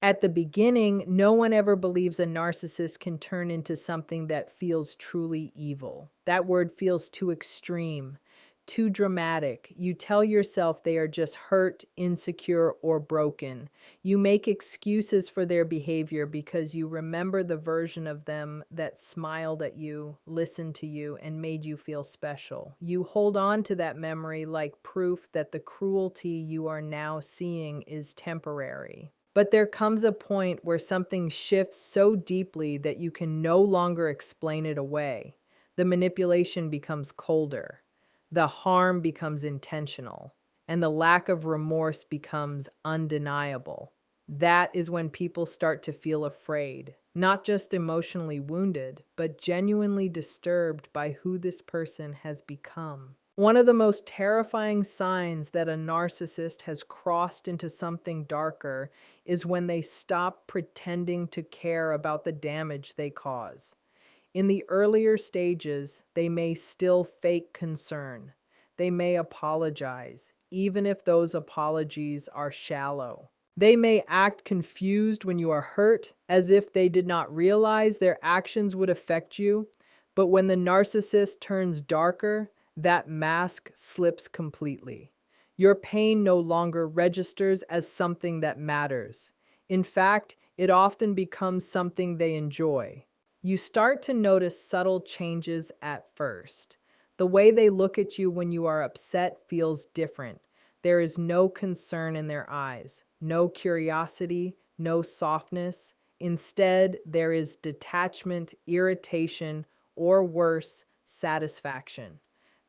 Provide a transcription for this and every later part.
At the beginning, no one ever believes a narcissist can turn into something that feels truly evil. That word feels too extreme, too dramatic. You tell yourself they are just hurt, insecure, or broken. You make excuses for their behavior because you remember the version of them that smiled at you, listened to you, and made you feel special. You hold on to that memory like proof that the cruelty you are now seeing is temporary. But there comes a point where something shifts so deeply that you can no longer explain it away. The manipulation becomes colder, the harm becomes intentional, and the lack of remorse becomes undeniable. That is when people start to feel afraid, not just emotionally wounded, but genuinely disturbed by who this person has become. One of the most terrifying signs that a narcissist has crossed into something darker is when they stop pretending to care about the damage they cause. In the earlier stages, they may still fake concern. They may apologize, even if those apologies are shallow. They may act confused when you are hurt, as if they did not realize their actions would affect you. But when the narcissist turns darker, that mask slips completely. Your pain no longer registers as something that matters. In fact, it often becomes something they enjoy. You start to notice subtle changes at first. The way they look at you when you are upset feels different. There is no concern in their eyes, no curiosity, no softness. Instead, there is detachment, irritation, or worse, satisfaction.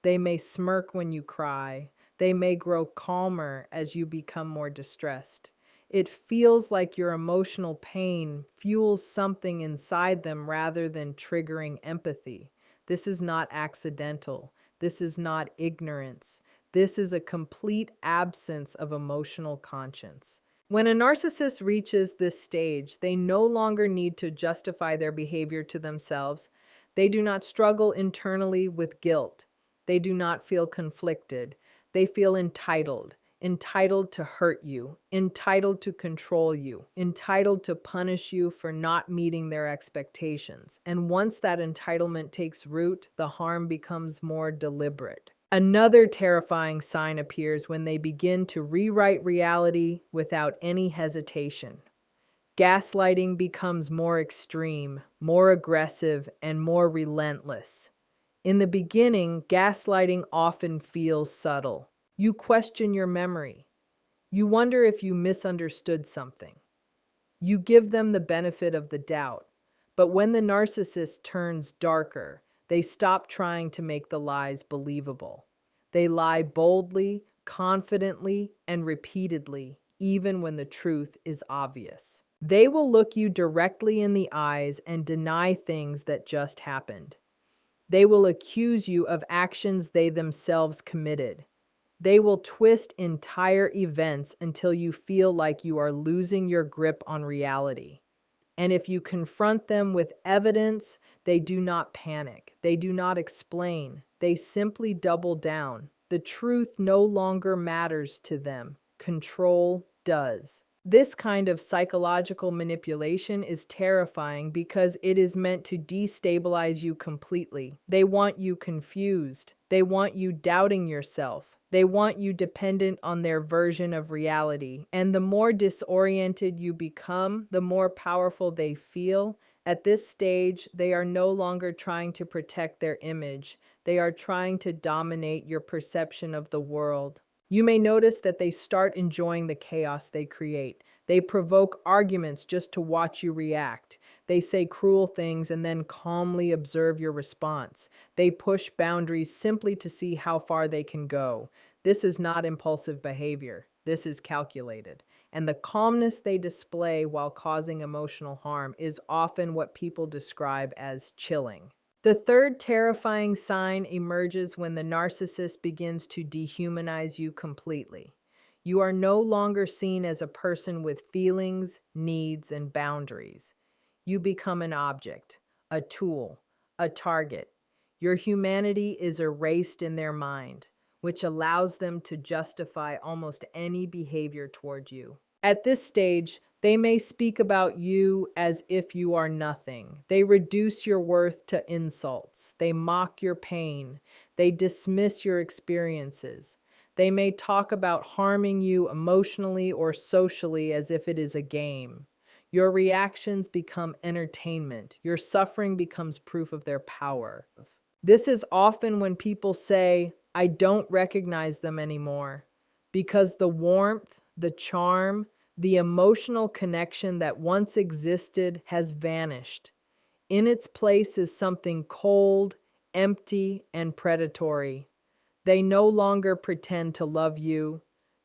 They may smirk when you cry. They may grow calmer as you become more distressed. It feels like your emotional pain fuels something inside them rather than triggering empathy. This is not accidental. This is not ignorance. This is a complete absence of emotional conscience. When a narcissist reaches this stage, they no longer need to justify their behavior to themselves. They do not struggle internally with guilt. They do not feel conflicted. They feel entitled. Entitled to hurt you, entitled to control you, entitled to punish you for not meeting their expectations. And once that entitlement takes root, the harm becomes more deliberate. Another terrifying sign appears when they begin to rewrite reality without any hesitation. Gaslighting becomes more extreme, more aggressive, and more relentless. In the beginning, gaslighting often feels subtle. You question your memory. You wonder if you misunderstood something. You give them the benefit of the doubt. But when the narcissist turns darker, they stop trying to make the lies believable. They lie boldly, confidently, and repeatedly, even when the truth is obvious. They will look you directly in the eyes and deny things that just happened. They will accuse you of actions they themselves committed. They will twist entire events until you feel like you are losing your grip on reality. And if you confront them with evidence, they do not panic. They do not explain. They simply double down. The truth no longer matters to them. Control does. This kind of psychological manipulation is terrifying because it is meant to destabilize you completely. They want you confused. They want you doubting yourself. They want you dependent on their version of reality. And the more disoriented you become, the more powerful they feel. At this stage, they are no longer trying to protect their image. They are trying to dominate your perception of the world. You may notice that they start enjoying the chaos they create. They provoke arguments just to watch you react. They say cruel things and then calmly observe your response. They push boundaries simply to see how far they can go. This is not impulsive behavior. This is calculated. And the calmness they display while causing emotional harm is often what people describe as chilling. The third terrifying sign emerges when the narcissist begins to dehumanize you completely. You are no longer seen as a person with feelings, needs, and boundaries. You become an object, a tool, a target. Your humanity is erased in their mind, which allows them to justify almost any behavior toward you. At this stage, they may speak about you as if you are nothing. They reduce your worth to insults. They mock your pain. They dismiss your experiences. They may talk about harming you emotionally or socially as if it is a game. Your reactions become entertainment. Your suffering becomes proof of their power. This is often when people say, I don't recognize them anymore, because the warmth, the charm, the emotional connection that once existed has vanished. In its place is something cold, empty, and predatory. They no longer pretend to love you,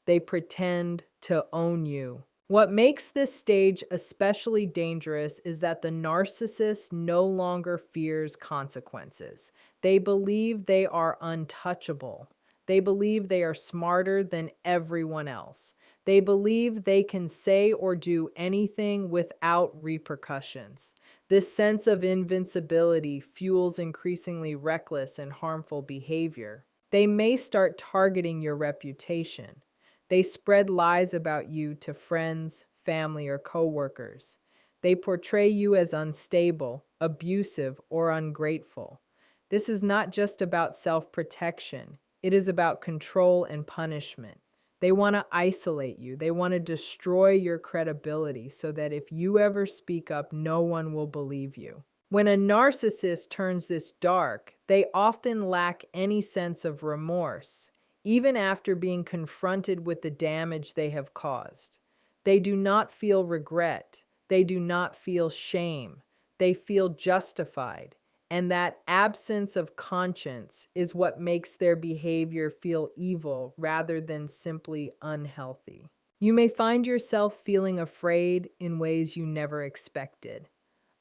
they pretend to own you. What makes this stage especially dangerous is that the narcissist no longer fears consequences. They believe they are untouchable. They believe they are smarter than everyone else. They believe they can say or do anything without repercussions. This sense of invincibility fuels increasingly reckless and harmful behavior. They may start targeting your reputation. They spread lies about you to friends, family, or coworkers. They portray you as unstable, abusive, or ungrateful. This is not just about self-protection. It is about control and punishment. They want to isolate you. They want to destroy your credibility so that if you ever speak up, no one will believe you. When a narcissist turns this dark, they often lack any sense of remorse, even after being confronted with the damage they have caused. They do not feel regret. They do not feel shame. They feel justified. And that absence of conscience is what makes their behavior feel evil rather than simply unhealthy. You may find yourself feeling afraid in ways you never expected.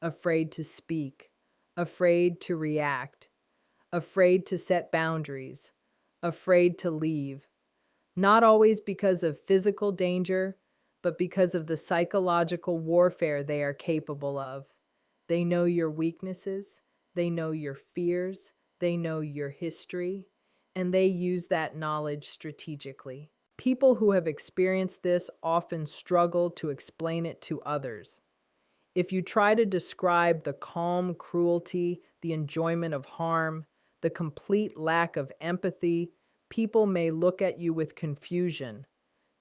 Afraid to speak, afraid to react, afraid to set boundaries, afraid to leave. Not always because of physical danger, but because of the psychological warfare they are capable of. They know your weaknesses, they know your fears, they know your history, and they use that knowledge strategically. People who have experienced this often struggle to explain it to others. If you try to describe the calm cruelty, the enjoyment of harm, the complete lack of empathy, people may look at you with confusion.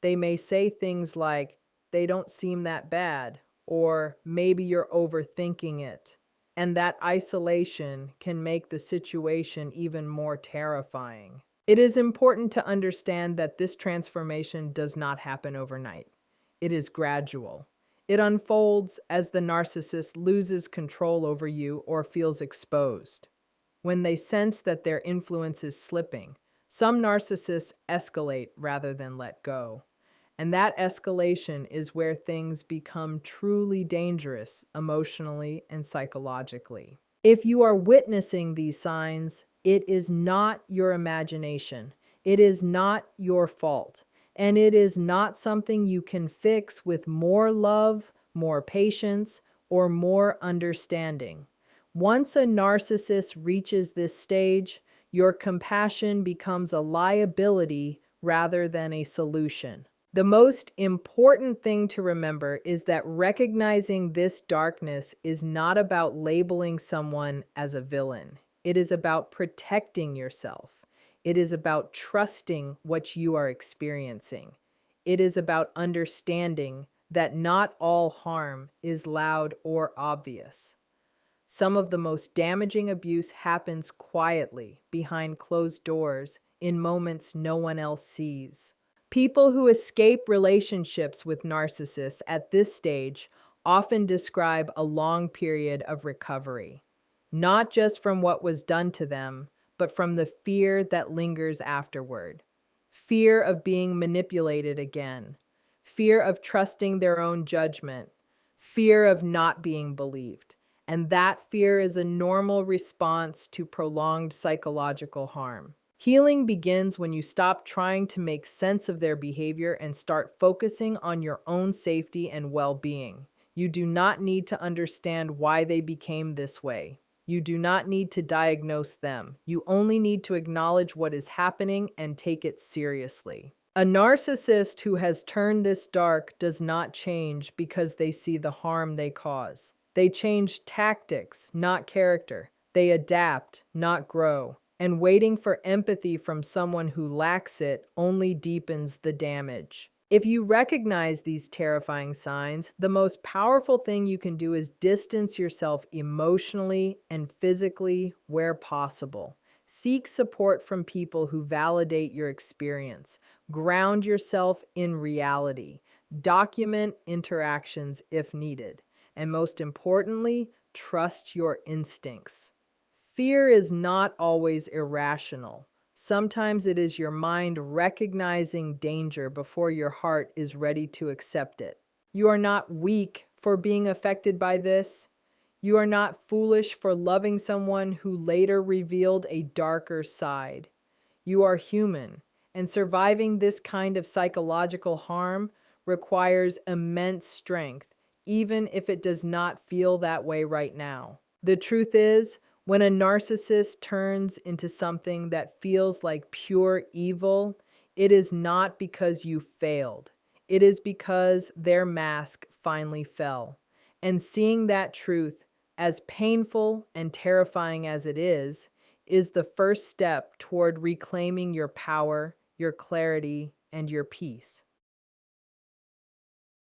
They may say things like, they don't seem that bad, or maybe you're overthinking it. And that isolation can make the situation even more terrifying. It is important to understand that this transformation does not happen overnight. It is gradual. It unfolds as the narcissist loses control over you or feels exposed. When they sense that their influence is slipping, some narcissists escalate rather than let go. And that escalation is where things become truly dangerous emotionally and psychologically. If you are witnessing these signs, it is not your imagination. It is not your fault. And it is not something you can fix with more love, more patience, or more understanding. Once a narcissist reaches this stage, your compassion becomes a liability rather than a solution. The most important thing to remember is that recognizing this darkness is not about labeling someone as a villain. It is about protecting yourself. It is about trusting what you are experiencing. It is about understanding that not all harm is loud or obvious. Some of the most damaging abuse happens quietly, behind closed doors, in moments no one else sees. People who escape relationships with narcissists at this stage often describe a long period of recovery, not just from what was done to them, but from the fear that lingers afterward. Fear of being manipulated again, fear of trusting their own judgment, fear of not being believed. And that fear is a normal response to prolonged psychological harm. Healing begins when you stop trying to make sense of their behavior and start focusing on your own safety and well-being. You do not need to understand why they became this way. You do not need to diagnose them. You only need to acknowledge what is happening and take it seriously. A narcissist who has turned this dark does not change because they see the harm they cause. They change tactics, not character. They adapt, not grow. And waiting for empathy from someone who lacks it only deepens the damage. If you recognize these terrifying signs, the most powerful thing you can do is distance yourself emotionally and physically where possible. Seek support from people who validate your experience. Ground yourself in reality. Document interactions if needed. And most importantly, trust your instincts. Fear is not always irrational. Sometimes it is your mind recognizing danger before your heart is ready to accept it. You are not weak for being affected by this. You are not foolish for loving someone who later revealed a darker side. You are human, and surviving this kind of psychological harm requires immense strength, even if it does not feel that way right now. The truth is, when a narcissist turns into something that feels like pure evil, it is not because you failed. It is because their mask finally fell. And seeing that truth, as painful and terrifying as it is the first step toward reclaiming your power, your clarity, and your peace.